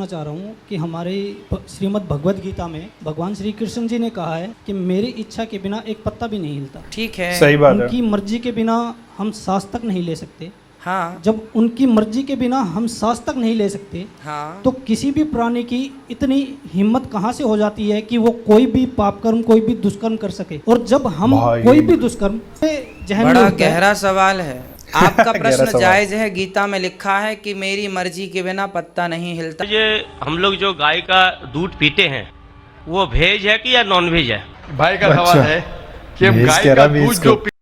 चाह रहा हूँ कि हमारे श्रीमद् भगवद गीता में भगवान श्री कृष्ण जी ने कहा है कि मेरी इच्छा के बिना एक पत्ता भी नहीं हिलता। ठीक है, सही बात है। उनकी मर्जी के बिना हम सांस तक नहीं ले सकते। हाँ जब उनकी मर्जी के बिना हम सांस तक नहीं ले सकते हाँ, तो किसी भी प्राणी की इतनी हिम्मत कहाँ से हो जाती है कि वो कोई भी पाप कर्म कोई भी दुष्कर्म कर सके। और जब हम कोई भी दुष्कर्म जहन में बड़ा उठता है, गहरा सवाल है आपका गहरा प्रश्न सवाल। जायज है। गीता में लिखा है कि मेरी मर्जी के बिना पत्ता नहीं हिलता। ये हम लोग जो गाय का दूध पीते हैं वो वेज है कि या नॉन वेज है? भाई का अच्छा। सवाल है कि हम भेज गाय कह का रहा दूध भेज जो को।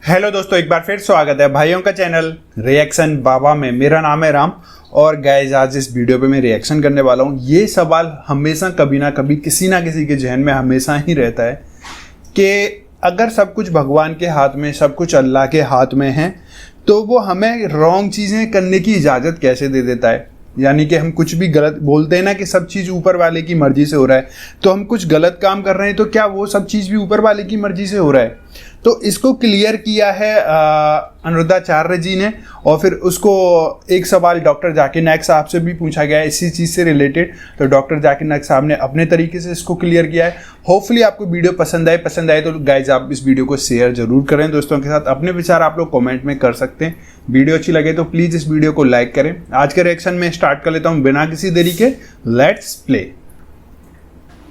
हेलो दोस्तों, एक बार फिर स्वागत है भाइयों का चैनल रिएक्शन बाबा में। मेरा नाम है राम और गाइस आज इस वीडियो पे मैं रिएक्शन करने वाला हूँ। ये सवाल हमेशा कभी ना कभी किसी ना किसी के जहन में हमेशा ही रहता है कि अगर सब कुछ भगवान के हाथ में, सब कुछ अल्लाह के हाथ में है, तो वो हमें रॉन्ग चीज़ें करने की इजाज़त कैसे दे देता है। यानी कि हम कुछ भी गलत बोलते हैं ना कि सब चीज़ ऊपर वाले की मर्जी से हो रहा है, तो हम कुछ गलत काम कर रहे हैं तो क्या वो सब चीज़ भी ऊपर वाले की मर्जी से हो रहा है? तो इसको क्लियर किया है अनुरुद्धाचार्य जी ने। और फिर उसको एक सवाल डॉक्टर जाकिर नायक साहब से भी पूछा गया है इसी चीज़ से रिलेटेड, तो डॉक्टर जाकिर नायक साहब ने अपने तरीके से इसको क्लियर किया है। होपफुली आपको वीडियो पसंद आए तो गाइज आप इस वीडियो को शेयर जरूर करें दोस्तों के साथ। अपने विचार आप लोग कमेंट में कर सकते हैं। वीडियो अच्छी लगे तो प्लीज़ इस वीडियो को लाइक करें। आज के रिएक्शन में स्टार्ट कर लेता हूँ बिना किसी देरी के। Let's play.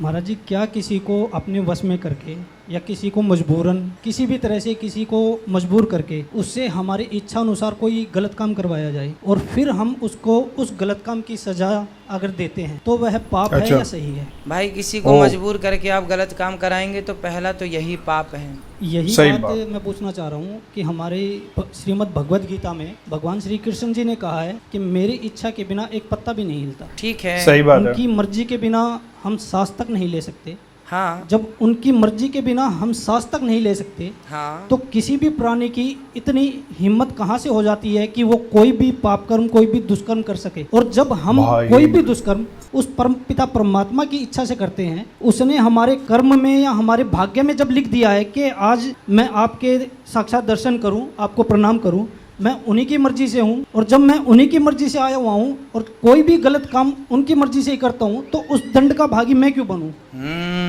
महाराज जी, क्या किसी को अपने वश में करके या किसी को मजबूरन किसी भी तरह से किसी को मजबूर करके उससे हमारी इच्छा अनुसार कोई गलत काम करवाया जाए और फिर हम उसको उस गलत काम की सजा अगर देते हैं तो वह पाप है या सही है? भाई किसी को मजबूर करके आप गलत काम कराएंगे तो पहला तो यही पाप है। यही सही बात बात। मैं पूछना चाह रहा हूँ कि हमारे श्रीमद् भगवद गीता में भगवान श्री कृष्ण जी ने कहा है कि मेरी इच्छा के बिना एक पत्ता भी नहीं हिलता। ठीक है, सही बात है। उनकी मर्जी के बिना हम सांस तक नहीं ले सकते। हाँ जब उनकी मर्जी के बिना हम सांस तक नहीं ले सकते हाँ, तो किसी भी प्राणी की इतनी हिम्मत कहाँ से हो जाती है कि वो कोई भी पाप कर्म कोई भी दुष्कर्म कर सके। और जब हम भाई। कोई भी दुष्कर्म उस परम पिता परमात्मा की इच्छा से करते हैं, उसने हमारे कर्म में या हमारे भाग्य में जब लिख दिया है कि आज मैं आपके साक्षात दर्शन करूं, आपको प्रणाम करूं, मैं उन्हीं की मर्जी से हूँ। और जब मैं उन्हीं की मर्जी से आया हुआ हूँ और कोई भी गलत काम उनकी मर्जी से ही करता हूँ तो उस दंड का भागी मैं क्यों बनूं?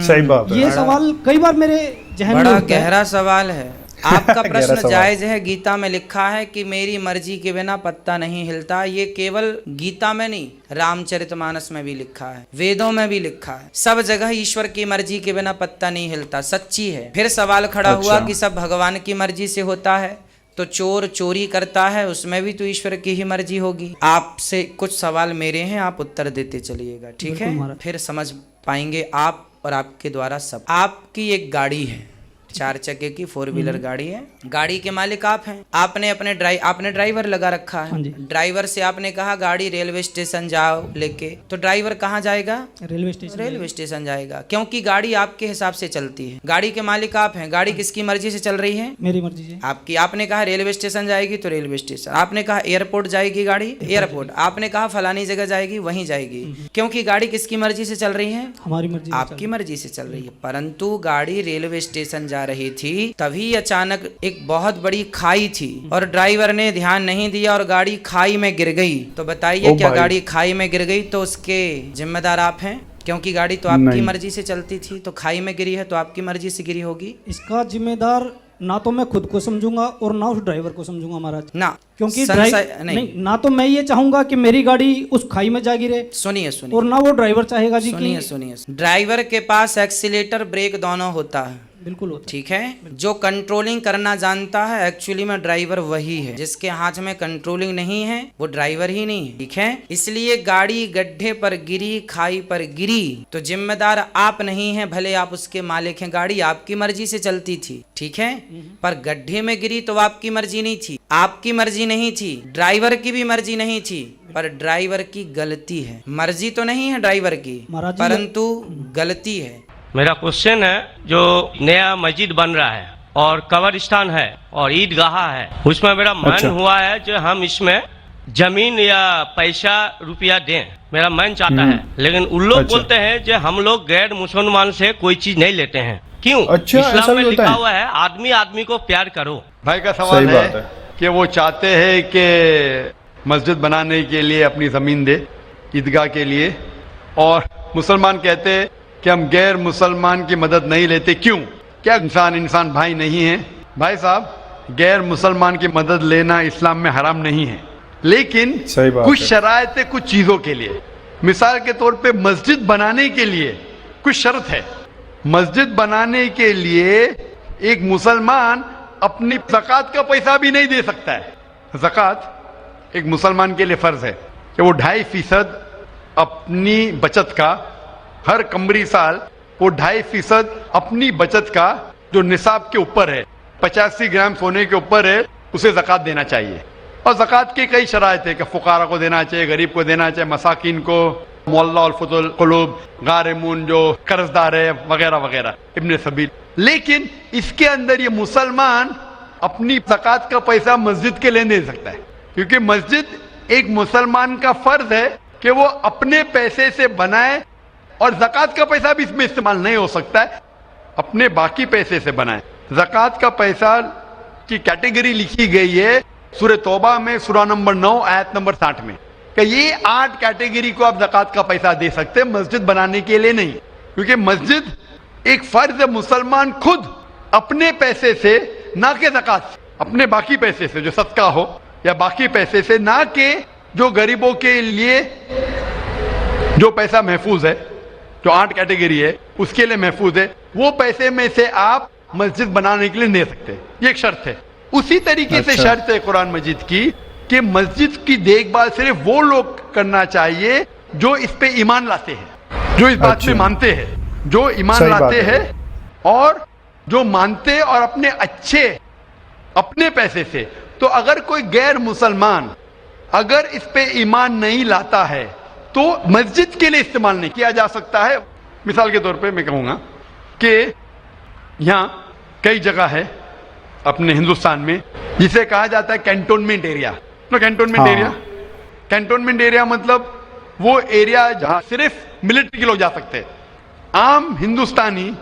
सही बात है। ये सवाल कई बार मेरे जहन में बड़ा उठता है। गहरा सवाल है आपका गहरा प्रश्न सवाल। जायज है। गीता में लिखा है कि मेरी मर्जी के बिना पत्ता नहीं हिलता। ये केवल गीता में नहीं, रामचरितमानस में भी लिखा है, वेदों में भी लिखा है। सब जगह ईश्वर की मर्जी के बिना पत्ता नहीं हिलता, सच्ची है। फिर सवाल खड़ा हुआ कि सब भगवान की मर्जी से होता है तो चोर चोरी करता है, उसमें भी तो ईश्वर की ही मर्जी होगी। आपसे कुछ सवाल मेरे हैं, आप उत्तर देते चलिएगा, ठीक बिल्कुल है? महाराज। फिर समझ पाएंगे आप और आपके द्वारा सब। आपकी एक गाड़ी है, 4 चक्के की 4 व्हीलर गाड़ी है। गाड़ी के मालिक आप हैं। आपने आपने ड्राइवर लगा रखा हाँ है। जी। ड्राइवर से आपने कहा गाड़ी रेलवे स्टेशन जाओ लेके, तो ड्राइवर कहाँ जाएगा? रेलवे स्टेशन रेलवे स्टेशन जाएगा, क्योंकि गाड़ी आपके हिसाब से चलती है। गाड़ी के मालिक आप हैं। गाड़ी किसकी मर्जी से चल रही है? मेरी मर्जी से। आपकी। आपने कहा रेलवे स्टेशन जाएगी तो रेलवे स्टेशन, आपने कहा एयरपोर्ट जाएगी गाड़ी, एयरपोर्ट, आपने कहा फलानी जगह जाएगी, वहीं जाएगी, क्योंकि गाड़ी किसकी मर्जी से चल रही है? हमारी मर्जी से आपकी मर्जी से चल रही है। परंतु गाड़ी रेलवे स्टेशन जा रही थी, तभी अचानक एक बहुत बड़ी खाई थी और ड्राइवर ने ध्यान नहीं दिया और गाड़ी खाई में गिर गई। तो बताइए, ओ क्या भाई। गाड़ी खाई में गिर गई तो उसके जिम्मेदार आप हैं? क्योंकि गाड़ी तो आपकी नहीं। मर्जी से चलती थी, तो खाई में गिरी है तो आपकी मर्जी से गिरी होगी इसका जिम्मेदार ना तो मैं खुद को समझूंगा और ना उस ड्राइवर को समझूंगा महाराज। ना, क्योंकि नहीं, ना तो मैं ये चाहूंगा कि मेरी गाड़ी उस खाई में जा गिरे सुनिए सुनिए और ना वो ड्राइवर चाहेगा जी सुनिए कि सुनिए। ड्राइवर के पास एक्सीलेटर ब्रेक दोनों होता है, बिल्कुल होता है। ठीक है? जो कंट्रोलिंग करना जानता है एक्चुअली में ड्राइवर वही है। जिसके हाथ में कंट्रोलिंग नहीं है वो ड्राइवर ही नहीं है, ठीक है? इसलिए गाड़ी गड्ढे पर गिरी, खाई पर गिरी तो जिम्मेदार आप नहीं हैं, भले आप उसके मालिक हैं। गाड़ी आपकी मर्जी से चलती थी, ठीक है? पर गड्ढे में गिरी तो आपकी मर्जी नहीं थी, आपकी मर्जी नहीं थी, ड्राइवर की भी मर्जी नहीं थी, पर ड्राइवर की गलती है। मर्जी तो नहीं है ड्राइवर की, महाराज जी, परंतु गलती है। मेरा क्वेश्चन है, जो नया मस्जिद बन रहा है और कब्रिस्तान है और ईदगाह है, उसमें मेरा मन हुआ है जो हम इसमें जमीन या पैसा रुपया दें, मेरा मन चाहता है। लेकिन उन लोग बोलते हैं जो हम लोग गैर मुसलमान से कोई चीज नहीं लेते हैं। क्यों? अच्छा, ऐसा इस्लाम में भी होता लिखा है? हुआ है आदमी आदमी को प्यार करो। भाई का सवाल सही बात है है। कि वो चाहते हैं कि मस्जिद बनाने के लिए अपनी ज़मीन दे ईदगाह के लिए, और मुसलमान कहते हैं कि हम गैर मुसलमान की मदद नहीं लेते। क्यों? क्या इंसान भाई नहीं है? भाई साहब, गैर मुसलमान की मदद लेना इस्लाम में हराम नहीं है, लेकिन सही बात कुछ है। शराइत है कुछ चीज़ों के लिए। मिसाल के तौर पे मस्जिद बनाने के लिए कुछ शर्त है। मस्जिद बनाने के लिए एक मुसलमान अपनी ज़कात का पैसा भी नहीं दे सकता है। ज़कात एक मुसलमान के लिए फ़र्ज है कि वो 2.5% अपनी बचत का, हर कमरी साल वो 2.5% अपनी बचत का जो निसाब के ऊपर है, 85 ग्राम सोने के ऊपर है, उसे ज़कात देना चाहिए। और ज़कात की कई शराइत है कि फ़ुकारा को देना चाहिए, गरीब को देना चाहिए, मसाकिन को, मोल्ला और फुतुल क़ुलूब, गारिमून जो कर्जदार है, वगैरह वगैरह, इब्न सबील। लेकिन इसके अंदर ये मुसलमान अपनी ज़कात का पैसा मस्जिद के लिए नहीं दे सकता है, क्योंकि मस्जिद एक मुसलमान का फर्ज है कि वो अपने पैसे से बनाए, और ज़कात का पैसा भी इसमें इस्तेमाल नहीं हो सकता है, अपने बाकी पैसे से बनाए। ज़कात का पैसा की कैटेगरी लिखी गई है सूरह तौबा में, सूरा नंबर 9 आयत नंबर 60 में, कि ये 8 कैटेगरी को आप ज़कात का पैसा दे सकते हैं, मस्जिद बनाने के लिए नहीं। क्योंकि मस्जिद एक फर्ज है, मुसलमान खुद अपने पैसे से, ना कि ज़कात से, अपने बाकी पैसे से जो सदका हो या बाकी पैसे से, ना कि जो गरीबों के लिए जो पैसा महफूज है, जो 8 कैटेगरी है उसके लिए महफूज है, वो पैसे में से आप मस्जिद बनाने के लिए दे सकते हैं। ये एक शर्त है। उसी तरीके से शर्त है कुरान मजीद की कि मस्जिद की देखभाल सिर्फ वो लोग करना चाहिए जो इस पे ईमान लाते हैं, जो इस बात में मानते हैं, जो ईमान लाते हैं, और जो मानते और अपने अच्छे अपने पैसे से। तो अगर कोई गैर मुसलमान अगर इस पे ईमान नहीं लाता है तो मस्जिद के लिए इस्तेमाल नहीं किया जा सकता है। मिसाल के तौर पे मैं कहूँगा कि यहाँ कई जगह है अपने हिंदुस्तान में जिसे कहा जाता है कैंटोनमेंट एरिया। तो कैंटोनमेंट एरिया, कैंटोनमेंट एरिया मतलब वो एरिया जहाँ सिर्फ मिलिट्री के लोग जा सकते हैं। आम हिंदुस्तानी,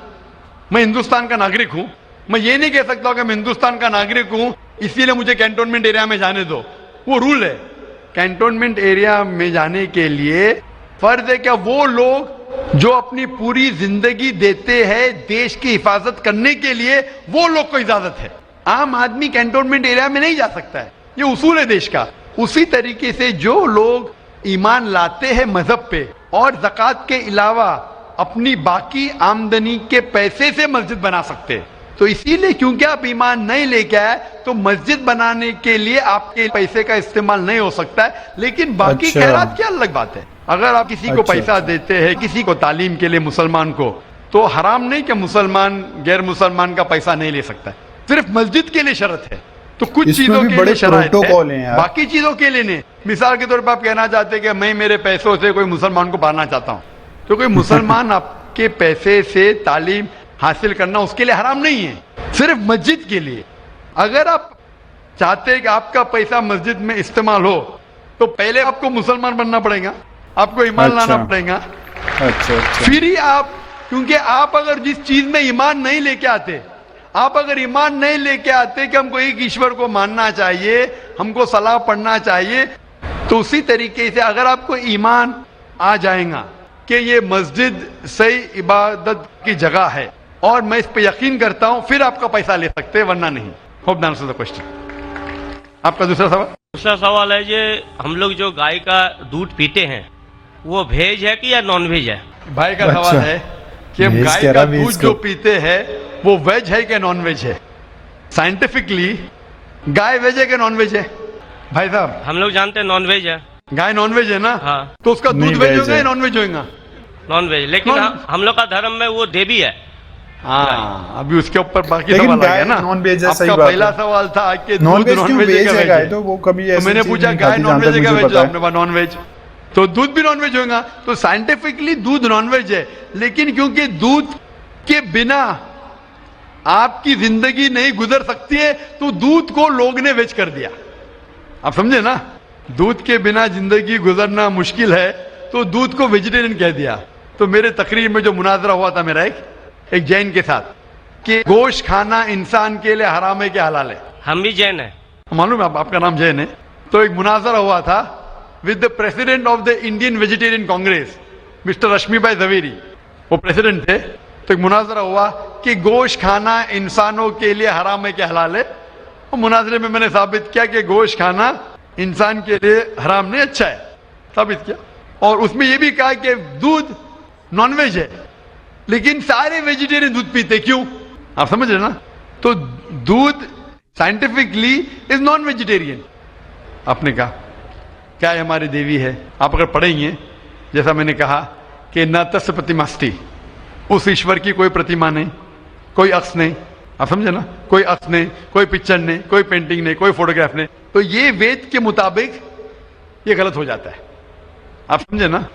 मैं हिंदुस्तान का नागरिक हूँ, मैं ये नहीं कह सकता कि मैं हिंदुस्तान का नागरिक हूँ इसीलिए मुझे कैंटोनमेंट एरिया में जाने दो। वो रूल है। कैंटोनमेंट एरिया में जाने के लिए फर्ज है क्या वो लोग जो अपनी पूरी जिंदगी देते हैं देश की हिफाजत करने के लिए, वो लोग को इजाजत है। आम आदमी कैंटोनमेंट एरिया में नहीं जा सकता है, ये उसूल है देश का। उसी तरीके से जो लोग ईमान लाते हैं मजहब पे और ज़कात के अलावा अपनी बाकी आमदनी के पैसे से मस्जिद बना सकते हैं, तो इसीलिए क्योंकि आप ईमान नहीं लेके आए तो मस्जिद बनाने के लिए आपके पैसे का इस्तेमाल नहीं हो सकता है। लेकिन बाकी खैरात की अलग बात है। अगर आप किसी को पैसा देते हैं, किसी को तालीम के लिए, मुसलमान को, तो हराम नहीं कि मुसलमान गैर मुसलमान का पैसा नहीं ले सकता है, सिर्फ मस्जिद के लिए शर्त है। तो कुछ चीजों के लिए शराइत है, बाकी चीजों के लिए नहीं। मिसाल के तौर पर आप कहना चाहते हैं कि मैं मेरे पैसों से कोई मुसलमान को पालना चाहता हूँ, तो कोई मुसलमान आपके पैसे से तालीम हासिल करना उसके लिए हराम नहीं है, सिर्फ मस्जिद के लिए। अगर आप चाहते हैं कि आपका पैसा मस्जिद में इस्तेमाल हो तो पहले आपको मुसलमान बनना पड़ेगा, आपको ईमान लाना पड़ेगा। फिर ही आप, क्योंकि आप अगर जिस चीज में ईमान नहीं लेके आते, आप अगर ईमान नहीं लेके आते कि हमको एक ईश्वर को मानना चाहिए, हमको सलाह पढ़ना चाहिए, तो उसी तरीके से अगर आपको ईमान आ जाएगा कि ये मस्जिद सही इबादत की जगह है और मैं इस पे यकीन करता हूं, फिर आपका पैसा ले सकते हैं, वरना नहीं। Hope that answers the question. आपका दूसरा सवाल? दूसरा सवाल है ये, हम लोग जो गाय का दूध पीते हैं वो वेज है कि या नॉन वेज है? भाई का सवाल है कि हम गाय का दूध जो पीते हैं वो वेज है कि नॉन वेज है। साइंटिफिकली गाय वेज है कि नॉन वेज है? भाई साहब हम लोग जानते हैं नॉन वेज है। गाय नॉन वेज है ना? हाँ। तो उसका दूध वेज होगा या नॉन वेज होगा? नॉन वेज, लेकिन हम लोग का धर्म में वो देवी है। हाँ, अभी उसके ऊपर बाकी सवाल आ गया ना। नॉन वेज है, सही आपका बात पहला है। सवाल था कि नॉन दूध वेज नॉन क्यों वेज वेज है है वेज गाय? है? तो वो कभी तो मैंने पूछा गाय नॉन वेज है क्या वेज? आपने कहा नॉन वेज, तो दूध भी नॉन वेज होगा। तो साइंटिफिकली दूध नॉन वेज है, लेकिन क्योंकि दूध के बिना आपकी जिंदगी नहीं गुजर सकती है तो दूध को लोग ने वेज कर दिया। आप समझे ना? दूध के बिना जिंदगी गुजरना मुश्किल है तो दूध को वेजिटेरियन कह दिया। तो मेरे तकरीर में जो मुनाजरा हुआ था मेरा एक जैन के साथ कि गोश्त खाना इंसान के लिए हराम है कि हलाल है? हम भी जैन है। मालूम है आपका नाम जैन है, तो एक मुनाजरा हुआ था with the president of the Indian vegetarian congress mister Rashmi bhai Zaveri, वो प्रेसिडेंट थे। तो एक मुनाजरा हुआ कि गोश्त खाना इंसानों के लिए हराम है कि हलाल है। और मुनाजरे में मैंने साबित किया कि गोश्त खाना इंसान के लिए हराम नहीं, अच्छा है, साबित किया। और उसमें यह भी कहा कि दूध नॉनवेज है, लेकिन सारे वेजिटेरियन दूध पीते, क्यों? आप समझ रहे ना? तो दूध साइंटिफिकली इज नॉन वेजिटेरियन। आपने कहा क्या है, हमारी देवी है। आप अगर पढ़ेंगे, जैसा मैंने कहा कि न तस्य प्रतिमास्ति, उस ईश्वर की कोई प्रतिमा नहीं, कोई अक्स नहीं। आप समझे ना? कोई अक्स नहीं, कोई पिक्चर नहीं, कोई पेंटिंग नहीं, कोई फोटोग्राफ नहीं। तो ये वेद के मुताबिक ये गलत हो जाता है। आप समझे ना?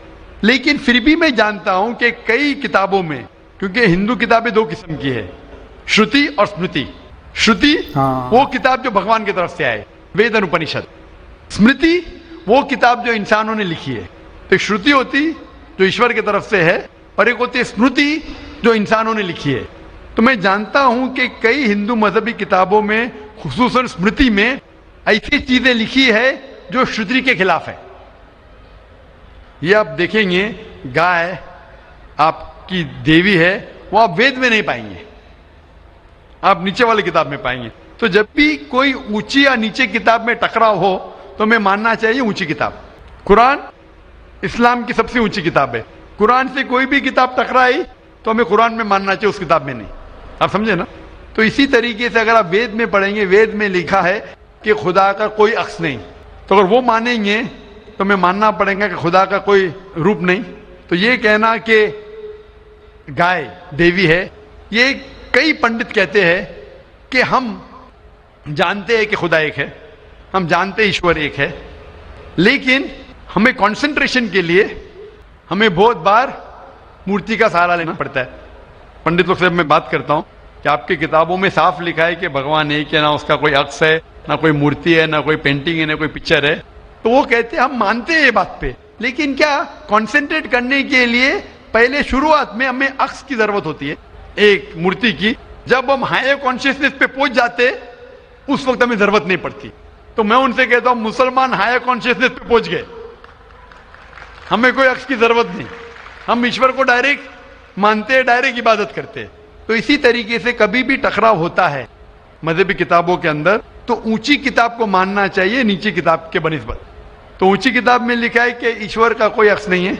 लेकिन फिर भी मैं जानता हूं कि कई किताबों में, क्योंकि हिंदू किताबें दो किस्म की है, श्रुति और स्मृति। श्रुति वो किताब जो भगवान की तरफ से आए, वेद और उपनिषद। स्मृति वो किताब जो इंसानों ने लिखी है। तो श्रुति होती जो ईश्वर की तरफ से है, और एक होती है स्मृति जो इंसानों ने लिखी है। तो मैं जानता हूं कि कई हिंदू मजहबी किताबों में, खुसूसन स्मृति में, ऐसी चीजें लिखी है जो श्रुति के खिलाफ है। ये आप देखेंगे, गाय आपकी देवी है, वो आप वेद में नहीं पाएंगे, आप नीचे वाली किताब में पाएंगे। तो जब भी कोई ऊंची या नीचे किताब में टकराव हो, तो हमें मानना चाहिए ऊंची किताब। कुरान इस्लाम की सबसे ऊंची किताब है। कुरान से कोई भी किताब टकराई तो हमें कुरान में मानना चाहिए, उस किताब में नहीं। आप समझे ना? तो इसी तरीके से अगर आप वेद में पढ़ेंगे, वेद में लिखा है कि खुदा का कोई अक्स नहीं, तो अगर वो मानेंगे तो हमें मानना पड़ेगा कि खुदा का कोई रूप नहीं। तो ये कहना कि गाय देवी है, ये कई पंडित कहते हैं कि हम जानते हैं कि खुदा एक है, हम जानते हैं ईश्वर एक है, लेकिन हमें कंसंट्रेशन के लिए हमें बहुत बार मूर्ति का सहारा लेना पड़ता है। पंडित लोग से मैं बात करता हूं कि आपकी किताबों में साफ लिखा है कि भगवान एक है, ना उसका कोई अक्स है, ना कोई मूर्ति है, ना कोई पेंटिंग है, ना कोई पिक्चर है। तो वो कहते हैं हम मानते हैं ये बात पे, लेकिन क्या कंसंट्रेट करने के लिए पहले शुरुआत में हमें अक्स की जरूरत होती है, एक मूर्ति की। जब हम हायर कॉन्शियसनेस पे पहुंच जाते, उस वक्त हमें जरूरत नहीं पड़ती। तो मैं उनसे कहता हूं, मुसलमान हायर कॉन्शियसनेस पे पहुंच गए, हमें कोई अक्स की जरूरत नहीं, हम ईश्वर को डायरेक्ट मानते हैं, डायरेक्ट इबादत करते हैं। तो इसी तरीके से कभी भी टकराव होता है मजहबी किताबों के अंदर, तो ऊंची किताब को मानना चाहिए नीची किताब के बनिस्बत। तो ऊंची किताब में लिखा है कि ईश्वर का कोई अक्स नहीं है,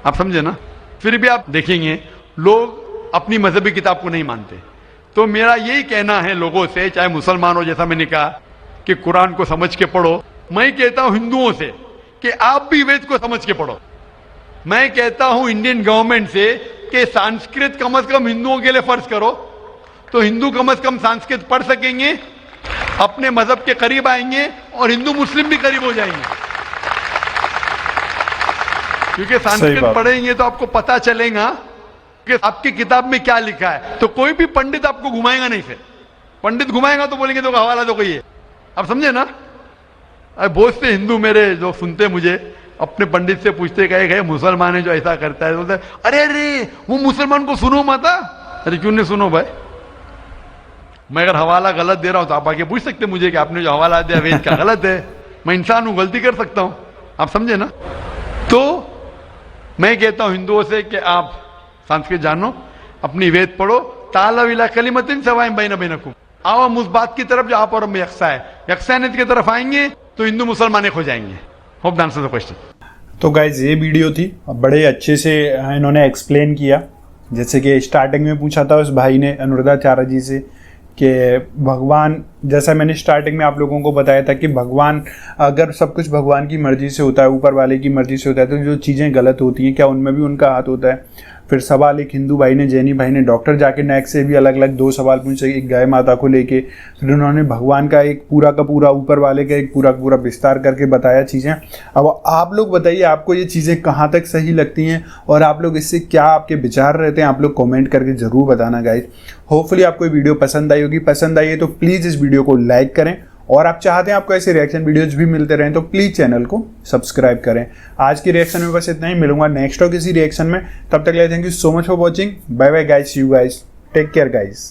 आप समझे ना? फिर भी आप देखेंगे लोग अपनी मजहबी किताब को नहीं मानते। तो मेरा यही कहना है लोगों से, चाहे मुसलमान हो, जैसा मैंने कहा कि कुरान को समझ के पढ़ो, मैं कहता हूं हिंदुओं से कि आप भी वेद को समझ के पढ़ो। मैं कहता हूं इंडियन गवर्नमेंट से कि संस्कृत कम से कम हिंदुओं के लिए फर्ज करो, तो हिंदू कम से कम संस्कृत पढ़ सकेंगे, अपने मजहब के करीब आएंगे, और हिंदू मुस्लिम भी करीब हो जाएंगे। क्योंकि संस्कृत पढ़ेंगे तो आपको पता चलेगा कि आपकी किताब में क्या लिखा है। तो कोई भी पंडित आपको घुमाएगा नहीं, फिर पंडित घुमाएगा तो बोलेंगे तो हवाला दो कोई है। आप समझे ना? बहुत से हिंदू मेरे जो सुनते मुझे, अपने पंडित से पूछते गए मुसलमान है जो ऐसा करता है, बोलते अरे अरे वो मुसलमान को सुनो मत। अरे क्यों नहीं सुनो भाई? मैं अगर हवाला गलत दे रहा हूं तो आप आके पूछ सकते मुझे कि आपने जो हवाला दिया वेद का गलत है। मैं इंसान हूं, गलती कर सकता हूं, आप समझे ना? तो मैं कहता हूं हिंदुओं से कि आप संस्कृत जानो, अपनी वेद पढ़ो, ताला विला कलिमतिन सवाइन बैन बैनकुम। आओ हम उस बात की तरफ जो आप और हम यकसा है, यकसानियत की तरफ आएंगे तो हिंदू मुसलमान एक हो जाएंगे। Hope the answer the question. तो गाइज ये वीडियो थी, बड़े अच्छे से इन्होंने एक्सप्लेन किया। जैसे कि स्टार्टिंग में पूछा था उस भाई ने, अनुराधाचार्य जी से, कि भगवान, जैसा मैंने स्टार्टिंग में आप लोगों को बताया था कि भगवान, अगर सब कुछ भगवान की मर्जी से होता है, ऊपर वाले की मर्जी से होता है, तो जो चीज़ें गलत होती हैं क्या उनमें भी उनका हाथ होता है? फिर सवाल एक हिंदू भाई ने, जैनी भाई ने, डॉक्टर जाकिर नायक से भी अलग अलग 2 सवाल पूछे, एक गाय माता को लेके। फिर उन्होंने भगवान का एक पूरा का पूरा, ऊपर वाले का एक पूरा का पूरा विस्तार करके बताया चीज़ें। अब आप लोग बताइए आपको ये चीज़ें कहाँ तक सही लगती हैं, और आप लोग इससे क्या आपके विचार रहते हैं, आप लोग कमेंट करके ज़रूर बताना गाइज। होपफुली आपको ये वीडियो पसंद आई होगी। पसंद आई है तो प्लीज़ इस वीडियो को लाइक करें, और आप चाहते हैं आपको ऐसे रिएक्शन वीडियोज भी मिलते रहें तो प्लीज़ चैनल को सब्सक्राइब करें। आज की रिएक्शन में बस इतना ही, मिलूंगा नेक्स्ट और किसी रिएक्शन में। तब तक के लिए thank you so much for watching. Bye bye guys, see you guys, take care guys.